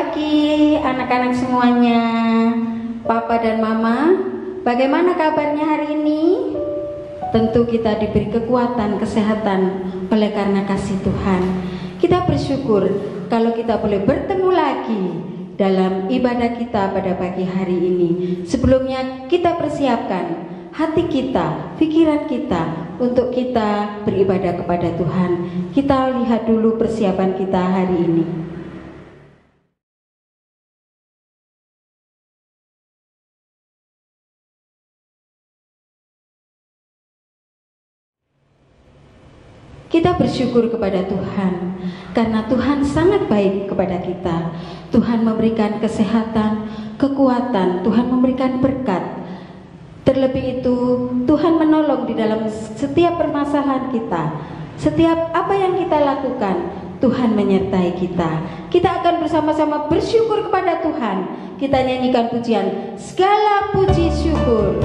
pagi anak-anak semuanya, Papa dan Mama. Bagaimana kabarnya hari ini? Tentu kita diberi kekuatan, kesehatan oleh karena kasih Tuhan. Kita bersyukur kalau kita boleh bertemu lagi dalam ibadah kita pada pagi hari ini. Sebelumnya kita persiapkan hati kita, pikiran kita untuk kita beribadah kepada Tuhan. Kita lihat dulu persiapan kita hari ini. Kita bersyukur kepada Tuhan karena Tuhan sangat baik kepada kita. Tuhan memberikan kesehatan, kekuatan, Tuhan memberikan berkat. Terlebih itu, Tuhan menolong di dalam setiap permasalahan kita. Setiap apa yang kita lakukan, Tuhan menyertai kita. Kita akan bersama-sama bersyukur kepada Tuhan. Kita nyanyikan pujian, segala puji syukur.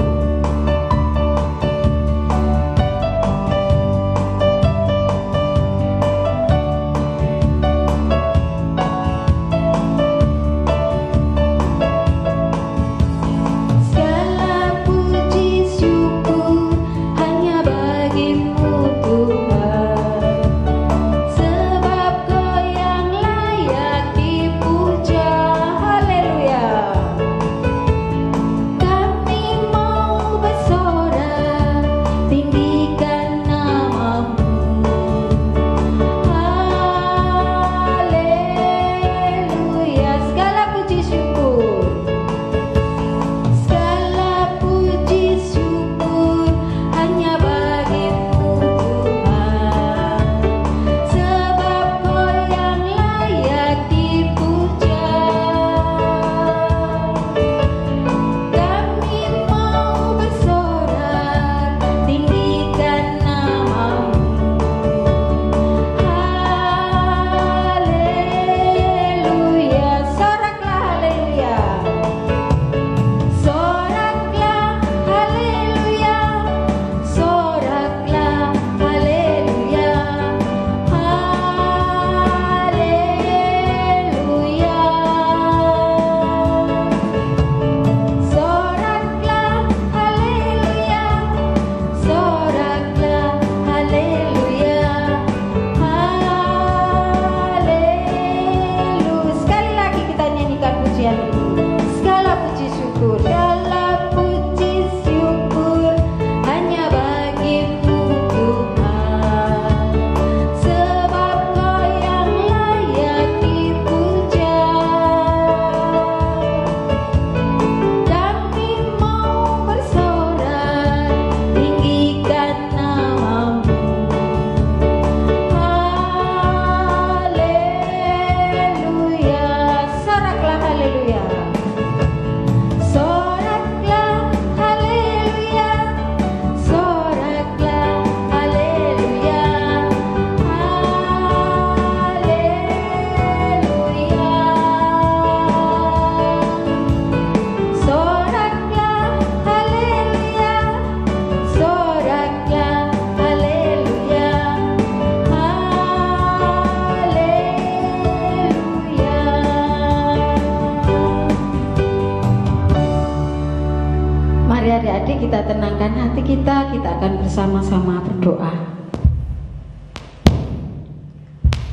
Kita tenangkan hati kita akan bersama-sama berdoa.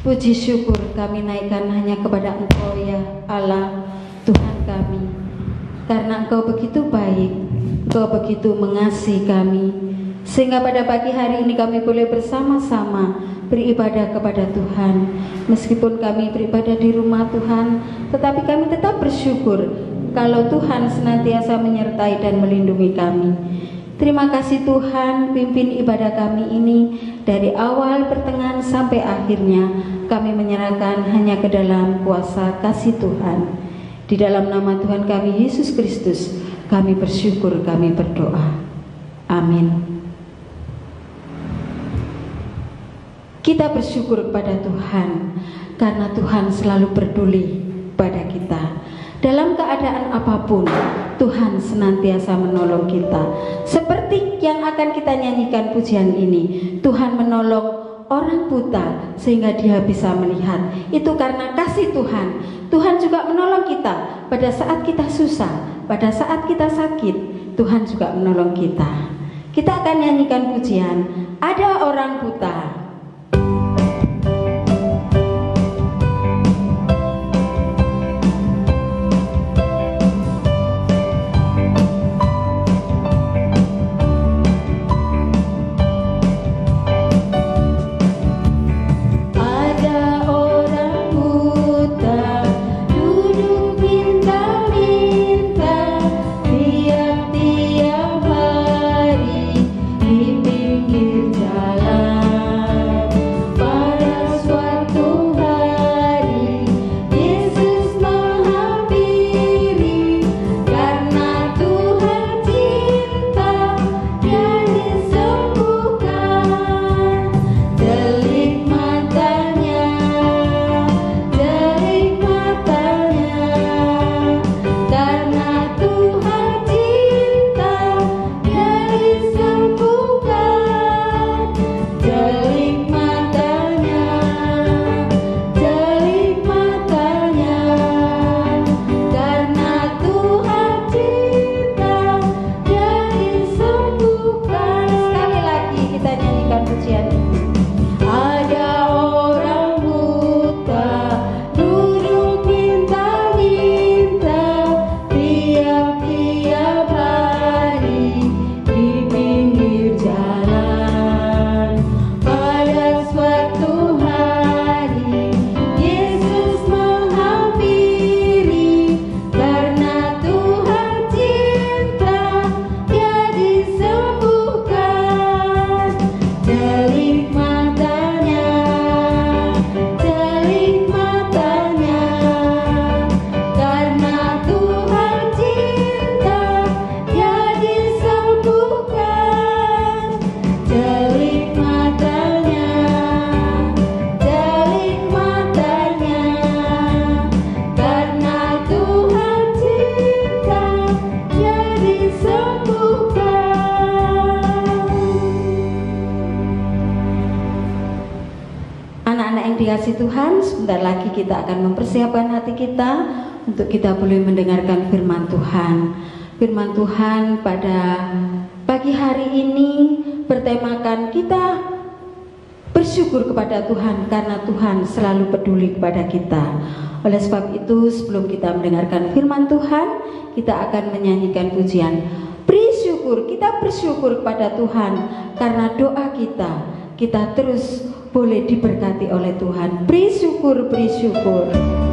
Puji syukur kami naikkan hanya kepada Engkau ya Allah, Tuhan kami. Karena Engkau begitu baik, Engkau begitu mengasihi kami, sehingga pada pagi hari ini kami boleh bersama-sama beribadah kepada Tuhan. Meskipun kami beribadah di rumah Tuhan, tetapi kami tetap bersyukur kalau Tuhan senantiasa menyertai dan melindungi kami. Terima kasih Tuhan, pimpin ibadah kami ini dari awal, pertengahan sampai akhirnya. Kami menyerahkan hanya ke dalam kuasa kasih Tuhan. Di dalam nama Tuhan kami Yesus Kristus, kami bersyukur, kami berdoa. Amin. Kita bersyukur kepada Tuhan karena Tuhan selalu peduli pada kita. Dalam keadaan apapun, Tuhan senantiasa menolong kita. Seperti yang akan kita nyanyikan pujian ini, Tuhan menolong orang buta sehingga dia bisa melihat. Itu karena kasih Tuhan. Tuhan juga menolong kita pada saat kita susah, pada saat kita sakit. Tuhan juga menolong kita. Kita akan nyanyikan pujian Ada Orang Buta. Dikasih Tuhan, sebentar lagi kita akan mempersiapkan hati kita untuk kita boleh mendengarkan firman Tuhan. Firman Tuhan pada pagi hari ini bertemakan kita bersyukur kepada Tuhan karena Tuhan selalu peduli kepada kita. Oleh sebab itu, sebelum kita mendengarkan firman Tuhan, kita akan menyanyikan pujian Beri syukur. Kita bersyukur kepada Tuhan karena doa kita terus boleh diberkati oleh Tuhan. Beri syukur, beri syukur. Beri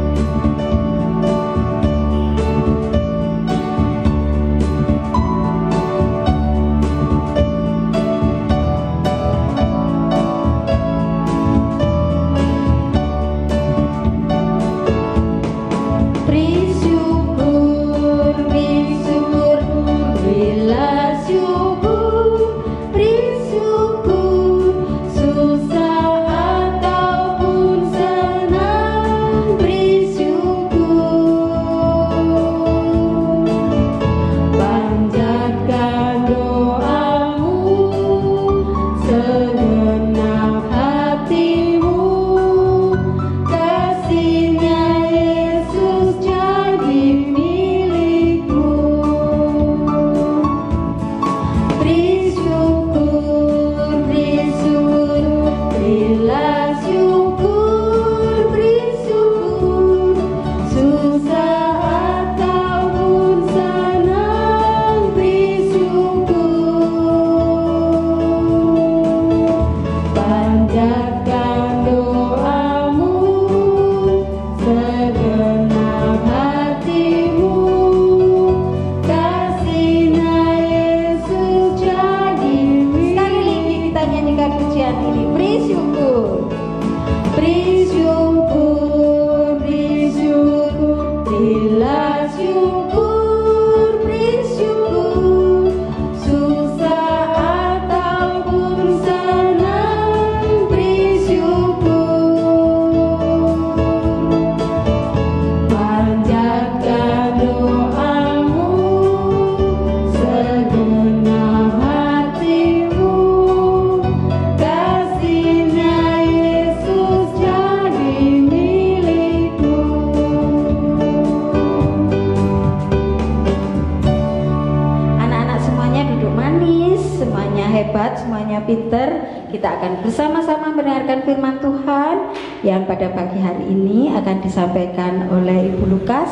hebat, semuanya pinter. Kita akan bersama-sama mendengarkan firman Tuhan yang pada pagi hari ini akan disampaikan oleh Ibu Lukas.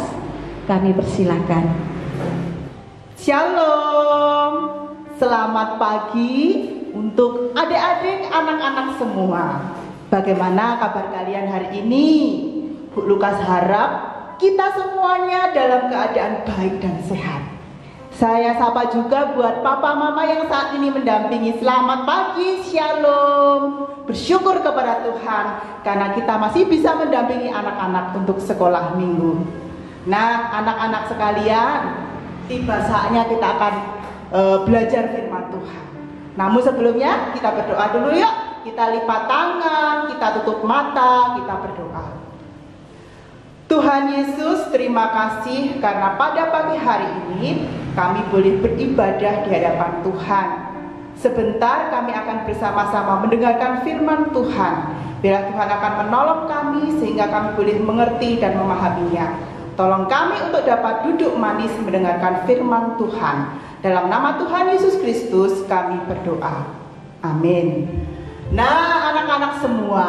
Kami persilakan. Shalom, selamat pagi untuk adik-adik, anak-anak semua. Bagaimana kabar kalian hari ini? Bu Lukas harap kita semuanya dalam keadaan baik dan sehat. Saya sapa juga buat papa mama yang saat ini mendampingi. Selamat pagi, shalom. Bersyukur kepada Tuhan karena kita masih bisa mendampingi anak-anak untuk sekolah minggu. Nah, anak-anak sekalian, tiba saatnya kita akan belajar firman Tuhan. Namun sebelumnya kita berdoa dulu yuk. Kita lipat tangan, kita tutup mata, kita berdoa. Tuhan Yesus, terima kasih karena pada pagi hari ini kami boleh beribadah di hadapan Tuhan. Sebentar kami akan bersama-sama mendengarkan firman Tuhan. Biar Tuhan akan menolong kami sehingga kami boleh mengerti dan memahaminya. Tolong kami untuk dapat duduk manis mendengarkan firman Tuhan. Dalam nama Tuhan Yesus Kristus kami berdoa. Amin. Nah, anak-anak semua,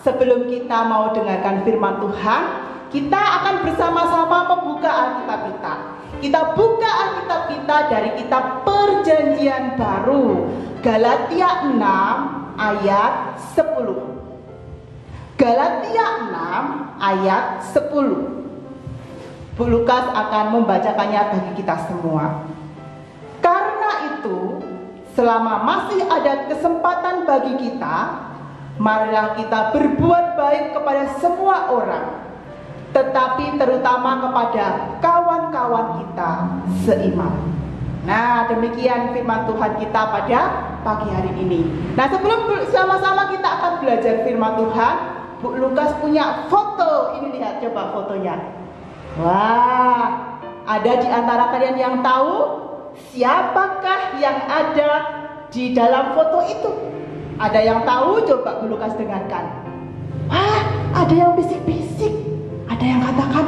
sebelum kita mau dengarkan firman Tuhan, kita akan bersama-sama membuka Alkitab kita. Kita buka Alkitab kita dari kitab Perjanjian Baru, Galatia 6 ayat 10. Galatia 6 ayat 10. Bu Lukas akan membacakannya bagi kita semua. Karena itu, selama masih ada kesempatan bagi kita, marilah kita berbuat baik kepada semua orang, tetapi terutama kepada kawan-kawan kita seiman. Nah, demikian firman Tuhan kita pada pagi hari ini. Nah, sebelum sama-sama kita akan belajar firman Tuhan, Bu Lukas punya foto. Ini lihat coba fotonya. Wah, ada di antara kalian yang tahu siapakah yang ada di dalam foto itu? Ada yang tahu? Coba Bu Lukas dengarkan. Wah, ada yang bisik-bisik. Ada yang katakan,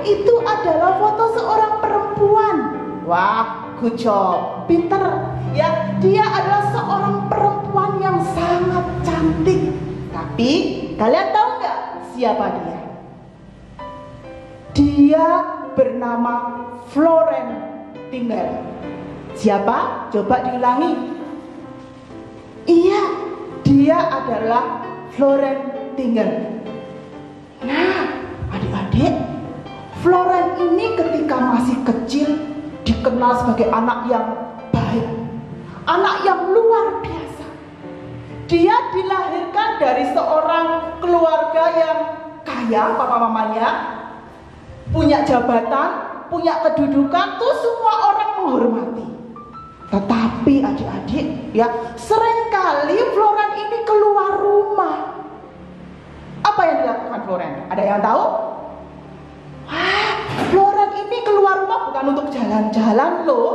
itu adalah foto seorang perempuan. Wah, good job, pinter. Ya, dia adalah seorang perempuan yang sangat cantik. Tapi, kalian tahu nggak siapa dia? Dia bernama Florence Tinggal. Siapa? Coba diulangi. Iya, dia adalah Florence Tinggal. Nah, adik-adik, Florence ini ketika masih kecil dikenal sebagai anak yang baik, anak yang luar biasa. Dia dilahirkan dari seorang keluarga yang kaya, papa mamanya punya jabatan, punya kedudukan, tuh semua orang menghormati. Tetapi adik-adik, ya, seringkali Florence ini keluar rumah. Apa yang dilakukan Florence? Ada yang tahu? Wah, Florence ini keluar rumah bukan untuk jalan-jalan loh.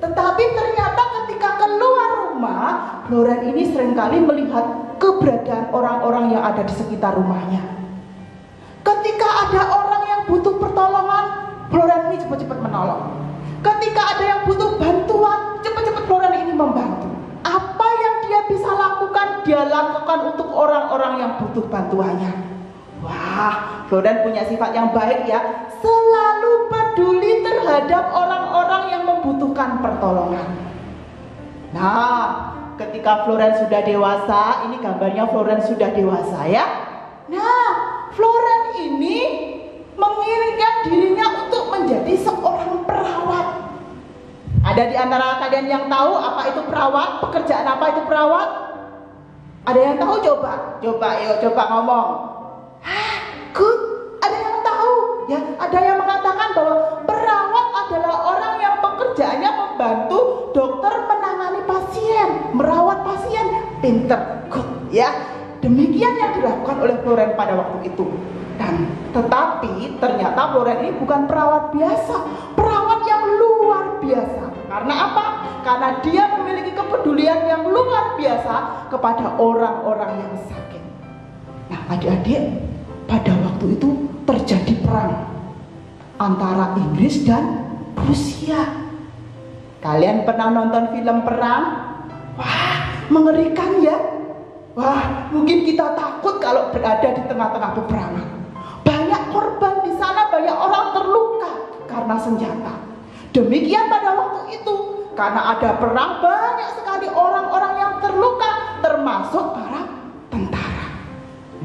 Tetapi ternyata ketika keluar rumah, Florence ini seringkali melihat keberadaan orang-orang yang ada di sekitar rumahnya. Ketika ada orang yang butuh pertolongan, Florence ini cepat-cepat menolong. Ketika ada yang butuh bantuan, cepat-cepat Florence ini membantu. Apa yang dia bisa lakukan, dia lakukan untuk orang-orang yang butuh bantuannya. Wah, Florence punya sifat yang baik ya, selalu peduli terhadap orang-orang yang membutuhkan pertolongan. Nah, ketika Florence sudah dewasa, ini gambarnya Florence sudah dewasa ya. Nah, Florence ini menginginkan dirinya untuk menjadi seorang perawat. Ada di antara kalian yang tahu apa itu perawat? Pekerjaan apa itu perawat? Ada yang tahu? Coba ngomong. Good. Ada yang tahu? Ya, ada yang mengatakan bahwa perawat adalah orang yang pekerjaannya membantu dokter menangani pasien, merawat pasien. Pinter, good, ya. Demikian yang dilakukan oleh Florence pada waktu itu. Dan tetapi ternyata Florence ini bukan perawat biasa, perawat yang luar biasa. Karena apa? Karena dia memiliki kepedulian yang luar biasa kepada orang-orang yang sakit. Nah, adik-adik, pada waktu itu terjadi perang antara Inggris dan Rusia. Kalian pernah nonton film perang? Mengerikan ya. Wah, mungkin kita takut kalau berada di tengah-tengah peperangan. Banyak korban di sana, banyak orang terluka karena senjata. Demikian pada waktu itu, karena ada perang, banyak sekali orang-orang yang terluka, termasuk para tentara.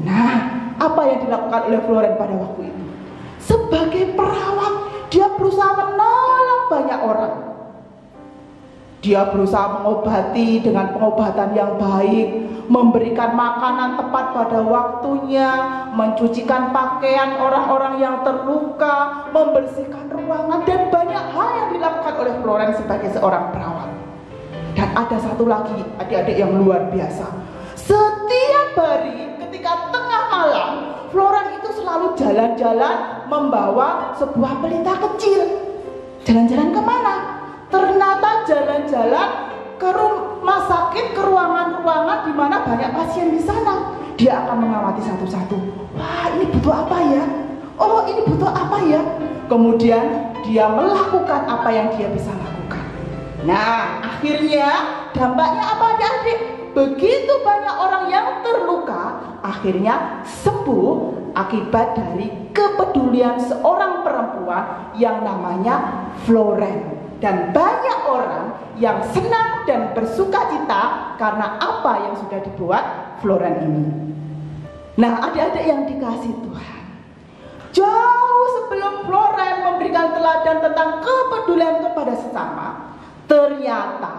Nah, apa yang dilakukan oleh Floren pada waktu itu? Sebagai perawat, dia berusaha menolong banyak orang. Dia berusaha mengobati dengan pengobatan yang baik, memberikan makanan tepat pada waktunya, mencucikan pakaian orang-orang yang terluka, membersihkan ruangan, dan banyak hal yang dilakukan oleh Floren sebagai seorang perawat. Dan ada satu lagi, adik-adik, yang luar biasa. Setiap hari ketika tengah malam, Floren itu selalu jalan-jalan membawa sebuah pelita kecil. Jalan-jalan kemana? Ternyata jalan-jalan ke rumah sakit, ke ruangan-ruangan di mana banyak pasien di sana. Dia akan mengamati satu-satu. Wah, ini butuh apa ya? Oh, ini butuh apa ya? Kemudian dia melakukan apa yang dia bisa lakukan. Nah, akhirnya dampaknya apa, adik-adik? Begitu banyak orang yang terluka, akhirnya sembuh akibat dari kepedulian seorang perempuan yang namanya Floren. Dan banyak orang yang senang dan bersuka cita karena apa yang sudah dibuat Floren ini. Nah, adik-adik yang dikasih Tuhan, jauh sebelum Floren memberikan teladan tentang kepedulian kepada sesama, ternyata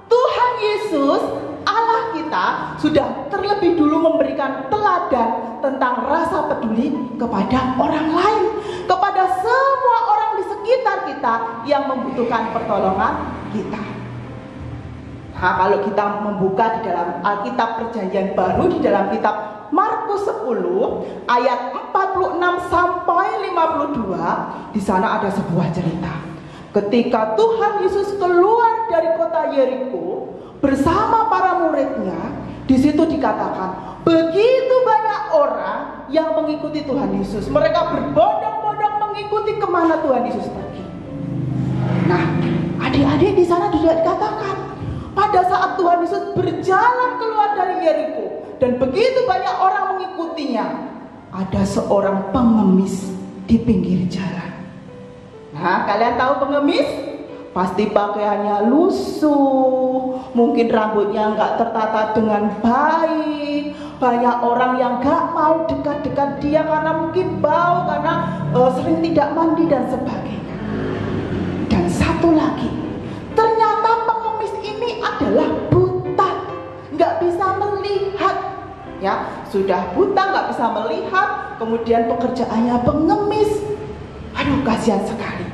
Tuhan Yesus Allah kita sudah terlebih dulu memberikan teladan tentang rasa peduli kepada orang lain, kepada semua orang di sekitar kita yang membutuhkan pertolongan kita. Nah, kalau kita membuka di dalam Alkitab Perjanjian Baru, di dalam kitab Markus 10 ayat 46 sampai 52, di sana ada sebuah cerita. Ketika Tuhan Yesus keluar dari kota Yeriko bersama para muridnya, di situ dikatakan begitu banyak orang yang mengikuti Tuhan Yesus. Mereka berbondong-bondong mengikuti kemana Tuhan Yesus pergi. Nah, adik-adik, di sana juga dikatakan pada saat Tuhan Yesus berjalan keluar dari Yeriko dan begitu banyak orang mengikutinya, ada seorang pengemis di pinggir jalan. Nah, kalian tahu pengemis? Pasti pakaiannya lusuh, mungkin rambutnya nggak tertata dengan baik. Banyak orang yang nggak mau dekat-dekat dia karena mungkin bau, karena sering tidak mandi dan sebagainya. Dan satu lagi, ternyata pengemis ini adalah buta, nggak bisa melihat. Ya, sudah buta, nggak bisa melihat, kemudian pekerjaannya pengemis. Aduh, kasihan sekali.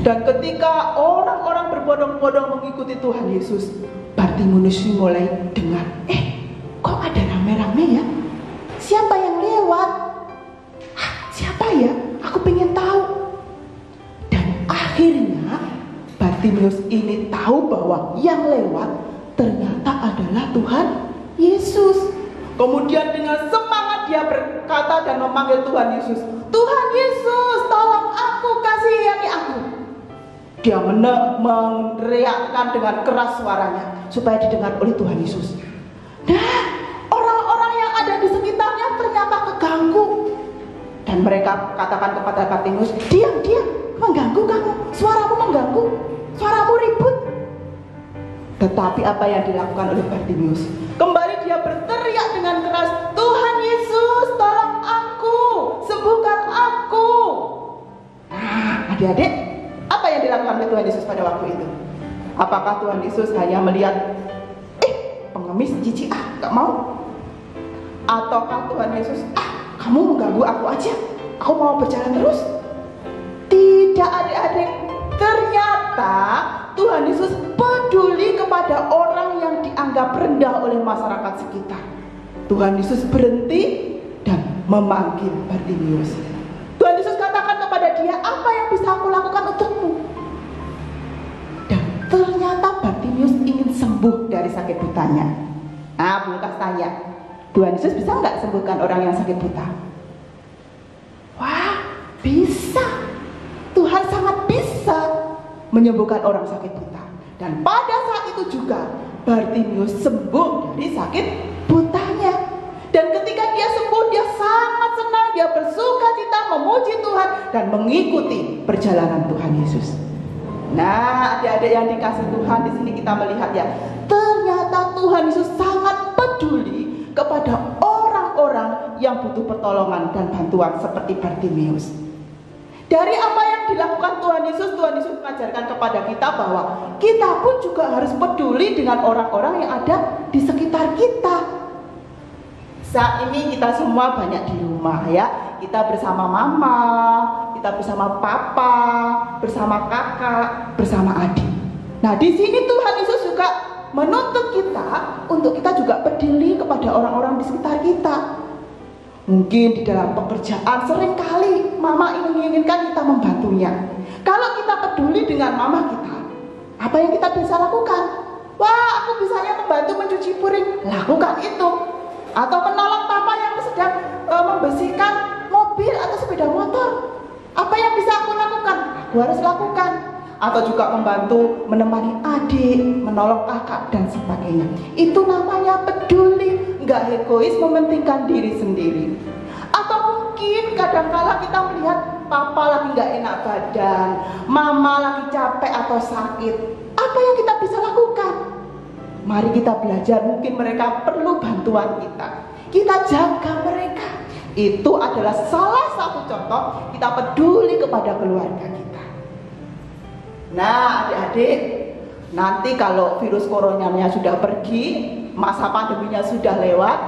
Dan ketika orang-orang berbondong-bondong mengikuti Tuhan Yesus, Bartimeus mulai dengar, kok ada rame-rame ya? Siapa yang lewat? Siapa ya? Aku pengen tahu. Dan akhirnya Bartimeus ini tahu bahwa yang lewat ternyata adalah Tuhan Yesus. Kemudian dengan semangat dia berkata dan memanggil Tuhan Yesus, Tuhan Yesus, tolong aku, kasihani aku. Dia meneriakkan dengan keras suaranya supaya didengar oleh Tuhan Yesus. Nah, orang-orang yang ada di sekitarnya ternyata keganggu. Dan mereka katakan kepada Bartimeus, diam, mengganggu kamu, suaramu mengganggu, suaramu ribut. Tetapi apa yang dilakukan oleh Bartimeus? Kembali dia berteriak dengan keras, Tuhan Yesus, tolong aku, sembuhkan aku. Nah, adik-adik, apa yang dilakukan oleh Tuhan Yesus pada waktu itu? Apakah Tuhan Yesus hanya melihat, pengemis jijik, gak mau? Ataukah Tuhan Yesus, kamu mengganggu aku aja, aku mau berjalan terus? Tidak, adik-adik. Ternyata Tuhan Yesus peduli kepada orang yang dianggap rendah oleh masyarakat sekitar. Tuhan Yesus berhenti dan memanggil Bartimeus. Tuhan Yesus katakan kepada dia, apa yang bisa aku lakukan untukmu? Dan ternyata Bartimeus ingin sembuh dari sakit butanya. Bungkas tanya, Tuhan Yesus bisa nggak sembuhkan orang yang sakit buta? Wah, bisa. Tuhan sangat bisa menyembuhkan orang sakit buta. Dan pada saat itu juga Bartimius sembuh dari sakit butanya. Dan ketika dia sembuh, dia sangat senang, dia bersuka cita, memuji Tuhan dan mengikuti perjalanan Tuhan Yesus. Nah, adik-adik yang dikasih Tuhan, di sini kita melihat ya, ternyata Tuhan Yesus sangat peduli kepada orang-orang yang butuh pertolongan dan bantuan seperti Bartimius. Dari apa yang dilakukan Tuhan Yesus mengajarkan kepada kita bahwa kita pun juga harus peduli dengan orang-orang yang ada di sekitar kita. Saat ini kita semua banyak di rumah ya. Kita bersama mama, kita bersama papa, bersama kakak, bersama adik. Nah, di sini Tuhan Yesus juga menuntut kita untuk kita juga peduli kepada orang-orang di sekitar kita. Mungkin di dalam pekerjaan seringkali mama menginginkan kita membantunya. Kalau kita peduli dengan mama kita, apa yang kita bisa lakukan? Wah, aku bisanya membantu mencuci piring. Lakukan itu. Atau menolong papa yang sedang membersihkan mobil atau sepeda motor. Apa yang bisa aku lakukan? Aku harus lakukan. Atau juga membantu menemani adik, menolong kakak dan sebagainya. Itu namanya peduli, nggak egois mementingkan diri sendiri. Atau mungkin kadang-kala kita melihat papa lagi nggak enak badan, mama lagi capek atau sakit. Apa yang kita bisa lakukan? Mari kita belajar, mungkin mereka perlu bantuan kita. Kita jaga mereka. Itu adalah salah satu contoh kita peduli kepada keluarga kita. Nah, adik-adik, nanti kalau virus coronanya sudah pergi, masa pandeminya sudah lewat,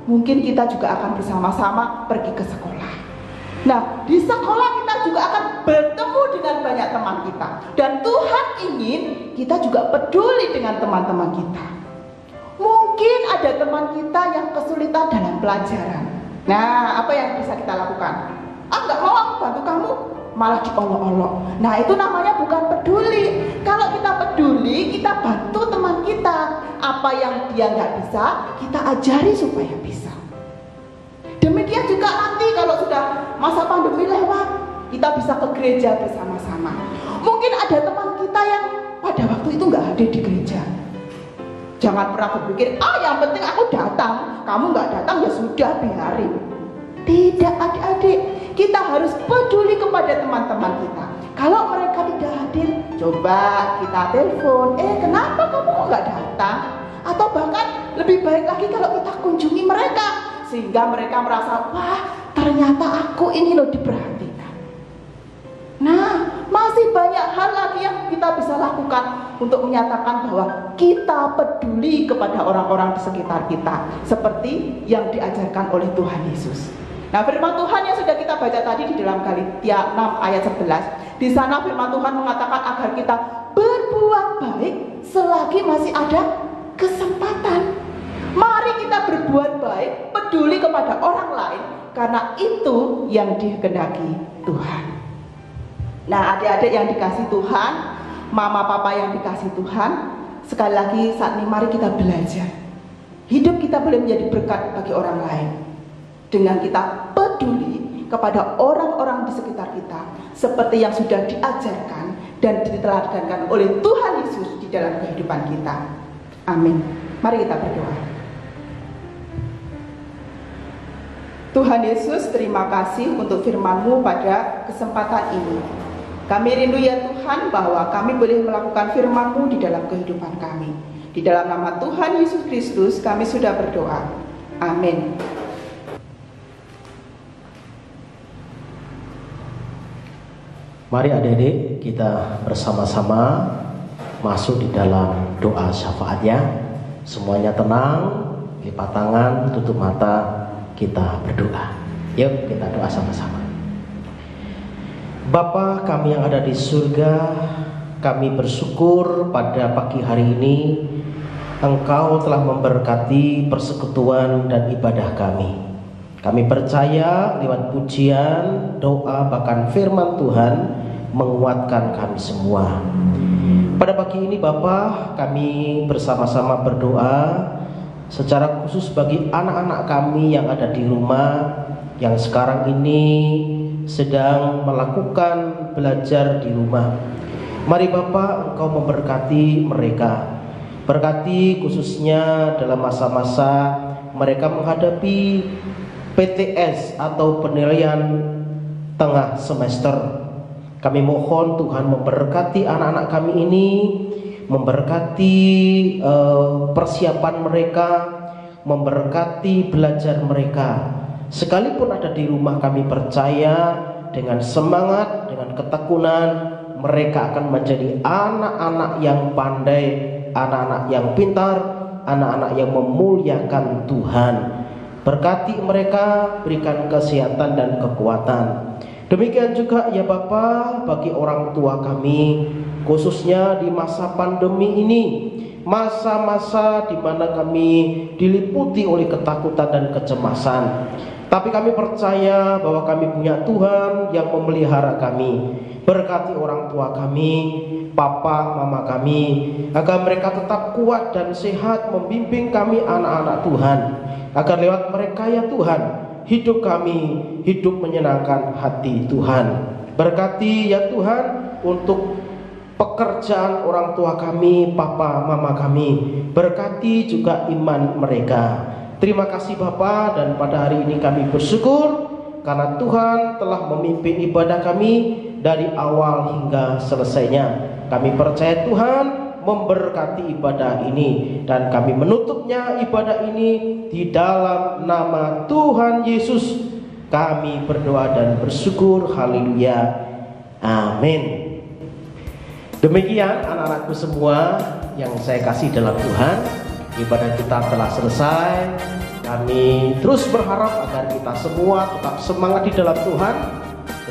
mungkin kita juga akan bersama-sama pergi ke sekolah. Nah, di sekolah kita juga akan bertemu dengan banyak teman kita. Dan Tuhan ingin kita juga peduli dengan teman-teman kita. Mungkin ada teman kita yang kesulitan dalam pelajaran. Nah, apa yang bisa kita lakukan? Nggak mau aku bantu kamu, malah diolok-olok. Nah, itu namanya bukan peduli. Kalau kita peduli, kita bantu teman kita. Apa yang dia nggak bisa, kita ajari supaya bisa. Demikian juga nanti kalau sudah masa pandemi lewat, kita bisa ke gereja bersama-sama. Mungkin ada teman kita yang pada waktu itu nggak hadir di gereja. Jangan pernah berpikir, yang penting aku datang, kamu nggak datang ya sudah, biarin. Tidak, adik-adik, kita harus peduli kepada teman-teman kita. Kalau mereka tidak hadir, coba kita telepon, kenapa kamu kok nggak datang? Atau bahkan lebih baik lagi kalau kita kunjungi mereka, sehingga mereka merasa, wah ternyata aku ini loh diperhatikan. Nah, masih banyak hal lagi yang kita bisa lakukan untuk menyatakan bahwa kita peduli kepada orang-orang di sekitar kita, seperti yang diajarkan oleh Tuhan Yesus. Nah, firman Tuhan yang sudah kita baca tadi di dalam Galatia 6 ayat 11, di sana firman Tuhan mengatakan agar kita berbuat baik selagi masih ada kesempatan. Mari kita berbuat baik, peduli kepada orang lain, karena itu yang dikehendaki Tuhan. Nah, adik-adik yang dikasih Tuhan, mama papa yang dikasih Tuhan, sekali lagi saat ini mari kita belajar. Hidup kita boleh menjadi berkat bagi orang lain dengan kita peduli kepada orang-orang di sekitar kita, seperti yang sudah diajarkan dan diteladankan oleh Tuhan Yesus di dalam kehidupan kita. Amin. Mari kita berdoa. Tuhan Yesus, terima kasih untuk firman-Mu pada kesempatan ini. Kami rindu ya Tuhan bahwa kami boleh melakukan firman-Mu di dalam kehidupan kami. Di dalam nama Tuhan Yesus Kristus kami sudah berdoa. Amin. Mari adik-adik kita bersama-sama masuk di dalam doa syafaatnya. Semuanya tenang, lipat tangan, tutup mata, kita berdoa. Yuk kita doa sama-sama. Bapa kami yang ada di surga, kami bersyukur pada pagi hari ini Engkau telah memberkati persekutuan dan ibadah kami. Kami percaya lewat pujian, doa, bahkan firman Tuhan menguatkan kami semua. Pada pagi ini Bapa, kami bersama-sama berdoa secara khusus bagi anak-anak kami yang ada di rumah, yang sekarang ini sedang melakukan belajar di rumah. Mari Bapa, Engkau memberkati mereka. Berkati khususnya dalam masa-masa mereka menghadapi PTS atau penilaian tengah semester. Kami mohon Tuhan memberkati anak-anak kami ini, memberkati persiapan mereka, memberkati belajar mereka. Sekalipun ada di rumah, kami percaya dengan semangat, dengan ketekunan, mereka akan menjadi anak-anak yang pandai, anak-anak yang pintar, anak-anak yang memuliakan Tuhan. Berkati mereka, berikan kesehatan dan kekuatan. Demikian juga ya Bapa, bagi orang tua kami, khususnya di masa pandemi ini, masa-masa di mana kami diliputi oleh ketakutan dan kecemasan. Tapi kami percaya bahwa kami punya Tuhan yang memelihara kami. Berkati orang tua kami, papa, mama kami, agar mereka tetap kuat dan sehat membimbing kami anak-anak Tuhan. Agar lewat mereka ya Tuhan, hidup kami hidup menyenangkan hati Tuhan. Berkati ya Tuhan untuk pekerjaan orang tua kami, papa, mama kami. Berkati juga iman mereka. Terima kasih Bapa, dan pada hari ini kami bersyukur karena Tuhan telah memimpin ibadah kami dari awal hingga selesainya. Kami percaya Tuhan memberkati ibadah ini, dan kami menutupnya ibadah ini di dalam nama Tuhan Yesus. Kami berdoa dan bersyukur. Haleluya. Amin. Demikian anak-anakku semua yang saya kasih dalam Tuhan, ibadah kita telah selesai. Kami terus berharap agar kita semua tetap semangat di dalam Tuhan,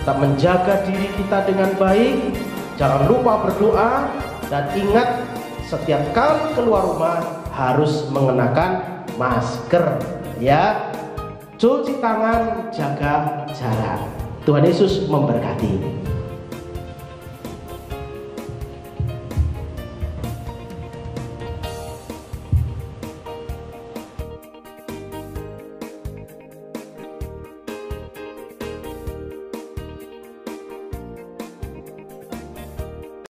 tetap menjaga diri kita dengan baik. Jangan lupa berdoa, dan ingat setiap kali keluar rumah harus mengenakan masker ya. Cuci tangan, jaga jarak. Tuhan Yesus memberkati.